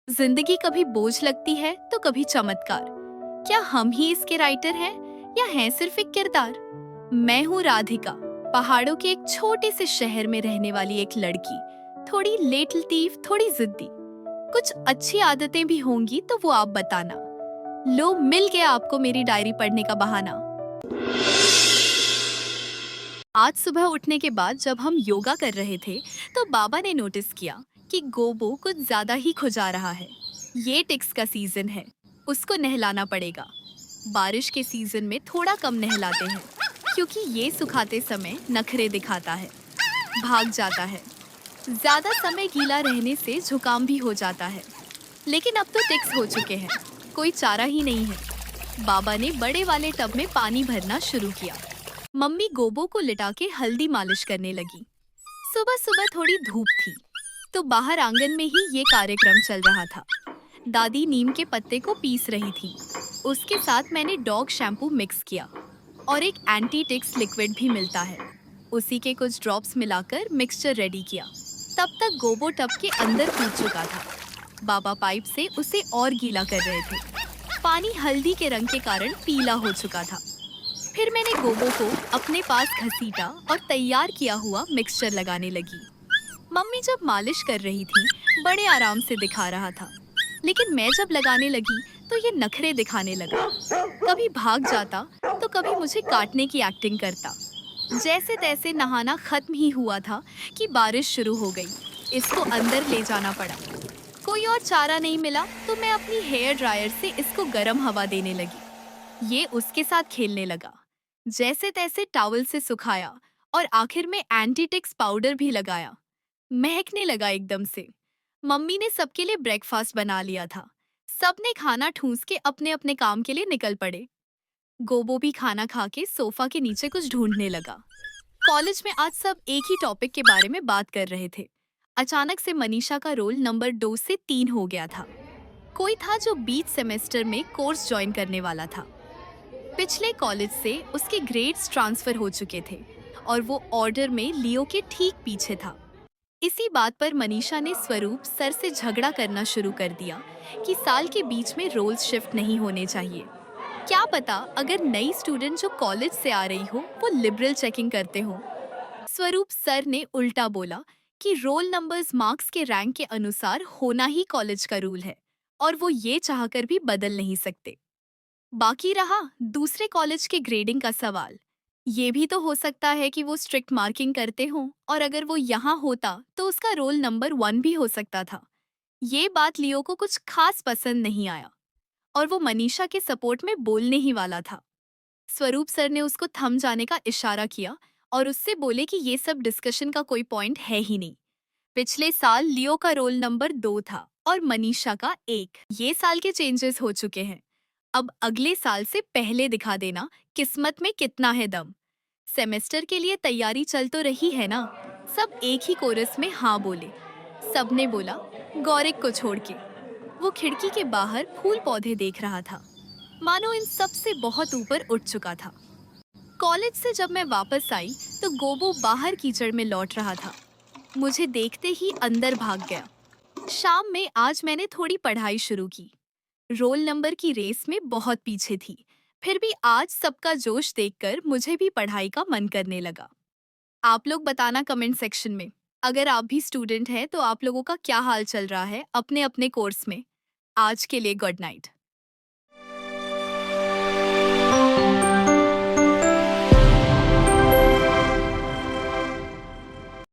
जिंदगी कभी बोझ लगती है तो कभी चमत्कार। क्या हम ही इसके राइटर हैं या हैं सिर्फ एक किरदार? मैं हूँ राधिका, पहाड़ों के एक छोटे से शहर में रहने वाली एक लड़की। थोड़ी लेट लतीफ, थोड़ी जिद्दी। कुछ अच्छी आदतें भी होंगी तो वो आप बताना। लो, मिल गया आपको मेरी डायरी पढ़ने का बहाना। आज सुबह उठने के बाद जब हम योगा कर रहे थे तो बाबा ने नोटिस किया कि गोबो कुछ ज्यादा ही खुजा रहा है। ये टिक्स का सीजन है, उसको नहलाना पड़ेगा। बारिश के सीजन में थोड़ा कम नहलाते हैं क्योंकि ये सुखाते समय नखरे दिखाता है, भाग जाता है। ज्यादा समय गीला रहने से जुकाम भी हो जाता है। लेकिन अब तो टिक्स हो चुके हैं, कोई चारा ही नहीं है। बाबा ने बड़े वाले टब में पानी भरना शुरू किया। मम्मी गोबो को लिटा के हल्दी मालिश करने लगी। सुबह सुबह थोड़ी धूप थी तो बाहर आंगन में ही ये कार्यक्रम चल रहा था। दादी नीम के पत्ते को पीस रही थी। उसके साथ मैंने डॉग शैम्पू मिक्स किया और एक एंटी टिक्स लिक्विड भी मिलता है, उसी के कुछ ड्रॉप्स मिलाकर मिक्सचर रेडी किया। तब तक गोबो टब के अंदर कूद चुका था। बाबा पाइप से उसे और गीला कर रहे थे। पानी हल्दी के रंग के कारण पीला हो चुका था। फिर मैंने गोबो को अपने पास घसीटा और तैयार किया हुआ मिक्सचर लगाने लगी। मम्मी जब मालिश कर रही थी बड़े आराम से दिखा रहा था, लेकिन मैं जब लगाने लगी तो ये नखरे दिखाने लगा। कभी भाग जाता तो कभी मुझे काटने की एक्टिंग करता। जैसे तैसे नहाना खत्म ही हुआ था कि बारिश शुरू हो गई। इसको अंदर ले जाना पड़ा। कोई और चारा नहीं मिला तो मैं अपनी हेयर ड्रायर से इसको गर्म हवा देने लगी। ये उसके साथ खेलने लगा। जैसे तैसे टॉवल से सुखाया और आखिर में एंटीटिक्स पाउडर भी लगाया। महकने लगा एकदम से। मम्मी ने सबके लिए ब्रेकफास्ट बना लिया था। सबने खाना ठूंस के अपने अपने काम के लिए निकल पड़े। गोबो भी खाना खा के सोफा के नीचे कुछ ढूंढने लगा। कॉलेज में आज सब एक ही टॉपिक के बारे में बात कर रहे थे। अचानक से मनीषा का रोल नंबर 2 से 3 हो गया था। कोई था जो बीच सेमेस्टर में कोर्स ज्वाइन करने वाला था। पिछले कॉलेज से उसके ग्रेड्स ट्रांसफर हो चुके थे और वो ऑर्डर में लियो के ठीक पीछे था। इसी बात पर मनीषा ने स्वरूप सर से झगड़ा करना शुरू कर दिया कि साल के बीच में रोल्स शिफ्ट नहीं होने चाहिए। क्या पता अगर नई स्टूडेंट जो कॉलेज से आ रही हो वो लिबरल चेकिंग करते हो। स्वरूप सर ने उल्टा बोला कि रोल नंबर्स मार्क्स के रैंक के अनुसार होना ही कॉलेज का रूल है और वो ये चाहकर भी बदल नहीं सकते। बाकी रहा दूसरे कॉलेज के ग्रेडिंग का सवाल। ये भी तो हो सकता है कि वो स्ट्रिक्ट मार्किंग करते हों और अगर वो यहाँ होता तो उसका रोल नंबर 1 भी हो सकता था। ये बात लियो को कुछ खास पसंद नहीं आया और वो मनीषा के सपोर्ट में बोलने ही वाला था। स्वरूप सर ने उसको थम जाने का इशारा किया और उससे बोले कि ये सब डिस्कशन का कोई पॉइंट है ही नहीं। पिछले साल लियो का रोल नंबर 2 था और मनीषा का 1। ये साल के चेंजेस हो चुके हैं। अब अगले साल से पहले दिखा देना किस्मत में कितना है दम। सेमेस्टर के लिए तैयारी चल तो रही है ना? सब एक ही कोरस में हाँ बोले। सबने बोला, गौरिक को छोड़ के। वो खिड़की के बाहर फूल पौधे देख रहा था, मानो इन सब से बहुत ऊपर उठ चुका था। कॉलेज से जब मैं वापस आई तो गोबो बाहर कीचड़ में लौट रहा था। मुझे देखते ही अंदर भाग गया। शाम में आज मैंने थोड़ी पढ़ाई शुरू की। रोल नंबर की रेस में बहुत पीछे थी, फिर भी आज सबका जोश देखकर मुझे भी पढ़ाई का मन करने लगा। आप लोग बताना कमेंट सेक्शन में, अगर आप भी स्टूडेंट हैं तो आप लोगों का क्या हाल चल रहा है अपने अपने कोर्स में। आज के लिए गुड नाइट।